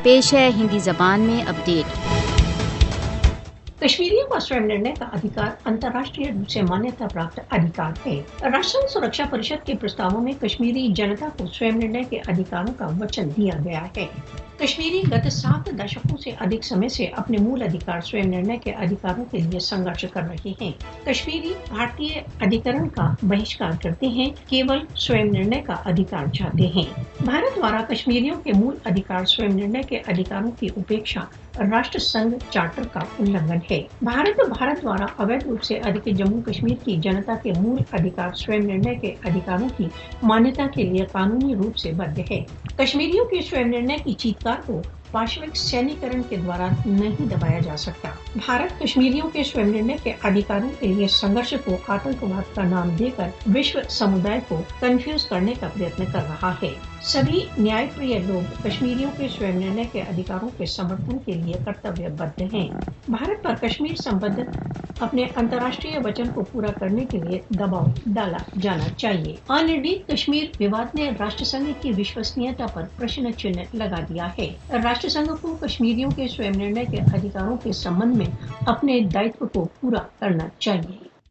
پیش ہے ہندی زبان میں اپڈیٹ۔ کشمیریوں کا स्वयं निर्णय का अधिकार अंतर्राष्ट्रीय रूप से मान्यता प्राप्त अधिकार है। राष्ट्र सुरक्षा परिषद के प्रस्तावों में कश्मीरी जनता को स्वयं निर्णय के अधिकारों का वचन दिया गया है। कश्मीरी गत 7 दशकों से अधिक समय से अपने मूल अधिकार स्वयं निर्णय के अधिकारों के लिए संघर्ष कर रहे हैं। कश्मीरी भारतीय अधिकरण का बहिष्कार करते हैं, केवल स्वयं निर्णय का अधिकार चाहते हैं। भारत द्वारा कश्मीरियों के मूल अधिकार स्वयं निर्णय के अधिकारों की उपेक्षा राष्ट्र संघ चार्टर का उल्लंघन है। भारत द्वारा अवैध रूप से अधिकृत जम्मू कश्मीर की जनता के मूल अधिकार स्वयं निर्णय के अधिकारों की मान्यता के लिए कानूनी रूप से बद्ध है। कश्मीरियों के स्वयं निर्णय की चीत्कार को पाशविक सैन्यकरण के द्वारा नहीं दबाया जा सकता। भारत कश्मीरियों के स्वयं निर्णय के अधिकारों के लिए संघर्ष को आतंकवाद का नाम देकर विश्व समुदाय को कंफ्यूज करने का प्रयत्न कर रहा है। सभी न्यायप्रिय लोग कश्मीरियों के स्वयं निर्णय के अधिकारों के समर्थन के लिए कर्तव्यबद्ध हैं। भारत पर कश्मीर संबंधित अपने अंतर्राष्ट्रीय वचन को पूरा करने के लिए दबाव डाला जाना चाहिए। अनिर्णीत कश्मीर विवाद ने राष्ट्र संघ की विश्वसनीयता पर प्रश्न चिन्ह लगा दिया है। राष्ट्र संघ को कश्मीरियों के स्वयं निर्णय के अधिकारों के संबंध में अपने दायित्व को पूरा करना चाहिए।